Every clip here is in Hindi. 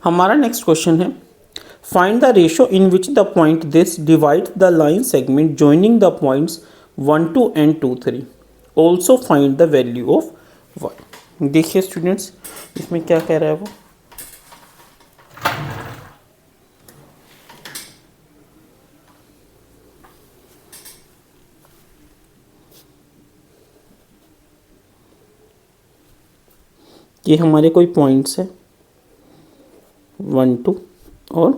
हमारा नेक्स्ट क्वेश्चन है, find the ratio in which the point this divide the line segment joining the points 1 2 and 2 3। Also find the value of y। देखिए स्टूडेंट्स, इसमें क्या कह रहा है वो, ये हमारे कोई पॉइंट्स है 1 2 और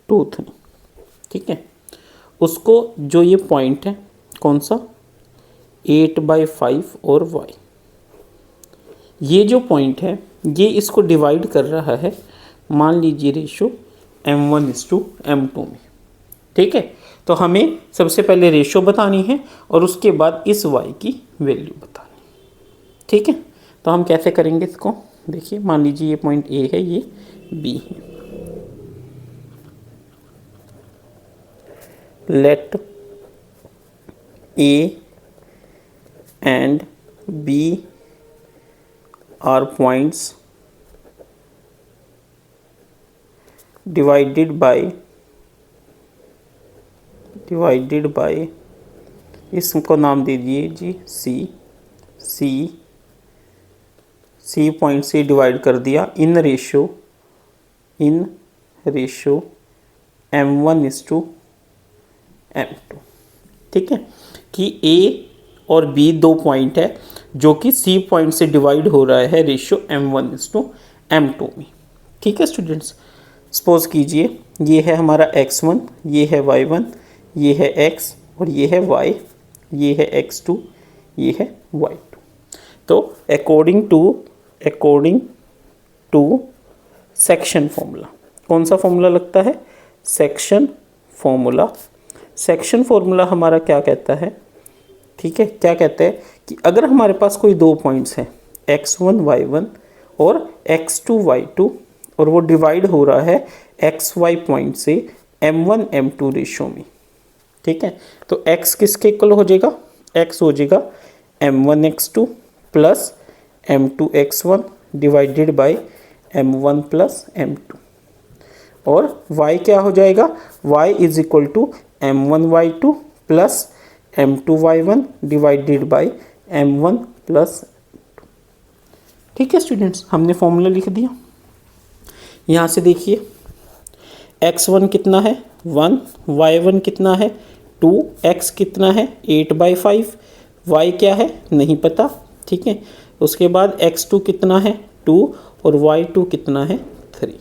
2 3, ठीक है। उसको जो ये पॉइंट है कौन सा 8/5 और y, ये जो पॉइंट है ये इसको डिवाइड कर रहा है, मान लीजिए रेशो m1:m2 में, ठीक है। तो हमें सबसे पहले रेशो बतानी है और उसके बाद इस y की वैल्यू बतानी है, ठीक है। तो हम कैसे करेंगे इसको, देखिए मान लीजिए ये पॉइंट A है, ये B है। Let A and B are points divided by इसको नाम दे दिए जी C पॉइंट से डिवाइड कर दिया इन रेशो m1:m2, ठीक है। कि A और B दो पॉइंट है जो कि C पॉइंट से डिवाइड हो रहा है रेशियो m1:m2 में, ठीक है स्टूडेंट्स। सपोज कीजिए ये है हमारा x1, ये है y1, ये है x और ये है y, ये है x2, ये है y2। तो अकॉर्डिंग टू सेक्शन फॉर्मूला, कौन सा फॉर्मूला लगता है, सेक्शन फॉर्मूला हमारा क्या कहता है, ठीक है। क्या कहता है कि अगर हमारे पास कोई दो पॉइंट्स हैं x1 y1 और x2 y2 और वो डिवाइड हो रहा है xy पॉइंट से m1 m2 रेशो में, ठीक है। तो x किसके इक्वल हो जाएगा, x हो जाएगा m1 x2 plus m2 x1 divided by m1 plus m2, और y क्या हो जाएगा, y is equal to m1 y2 plus m2 y1 divided by m1 plus, ठीक है स्टूडेंट्स। हमने फॉर्मूला लिख दिया। यहाँ से देखिए x1 कितना है 1, y1 कितना है 2, x कितना है 8/5, y क्या है नहीं पता, ठीक है। उसके बाद x2 कितना है 2 और y2 कितना है 3।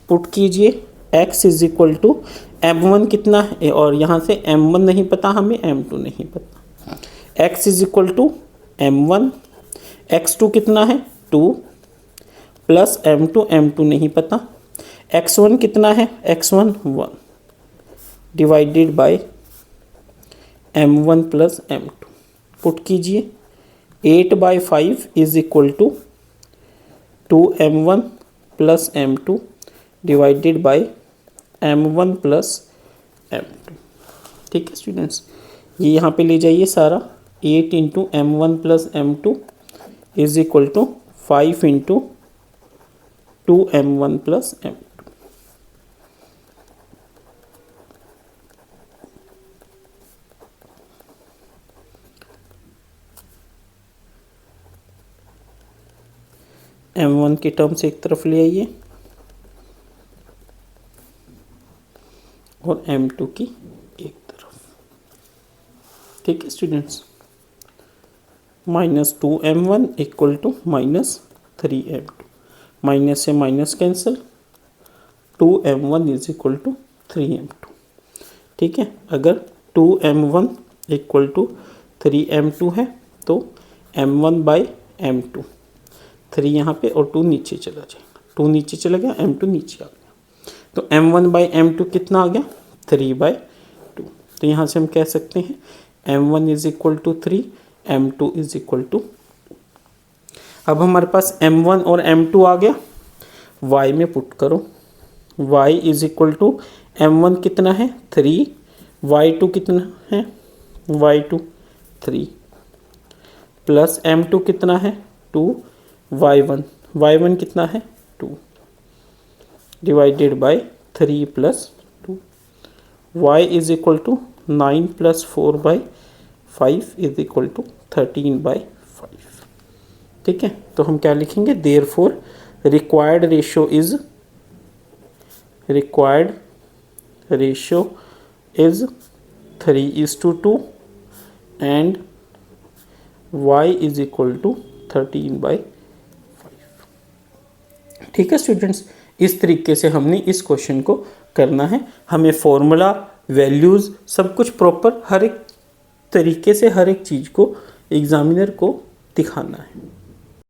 पुट कीजिए x is equal to m1 कितना है, और यहाँ से m1 नहीं पता हमें, m2 नहीं पता। x is equal to m1, x2 कितना है 2 प्लस m2 नहीं पता, x1 कितना है x1 1 divided by m1 plus m2। Put कीजिए 8/5 is equal to 2m1 plus m2 divided by m1 plus m2, ठीक है स्टूडेंट्स। ये यहाँ पे ले जाइए सारा, 8 into m1 plus m2 is equal to 5 into 2m1 plus m2। m1 की टर्म्स एक तरफ ले आइए और m2 की एक तरफ, ठीक है students. -2m1 equal to -3m2, minus से minus cancel, 2m1 is equal to 3m2, ठीक है। अगर 2m1 इक्वल टू 3m2 है तो m1/m2, 3 यहाँ पे और 2 नीचे चला जाएगा, 2 नीचे चला गया, m2 नीचे आ गया, तो m1/m2 कितना आ गया 3/2। तो यहाँ से हम कह सकते हैं m1 is equal to 3, m2 is equal to, अब हमारे पास m1 और m2 आ गया, y में पुट करो, y is equal to m1 कितना है 3, y2 कितना है y2 3 प्लस m2 कितना है 2, y1 कितना है 2, divided by 3 plus 2, y is equal to 9 plus 4 by 5 is equal to 13 by 5। ठीक है, तो हम क्या लिखेंगे, therefore required ratio is 3:2 and y is equal to 13/5। ठीक है स्टूडेंट्स, इस तरीके से हमने इस क्वेश्चन को करना है। हमें फॉर्मूला, वैल्यूज़ सब कुछ प्रॉपर हर एक तरीके से हर एक चीज़ को एग्जामिनर को दिखाना है।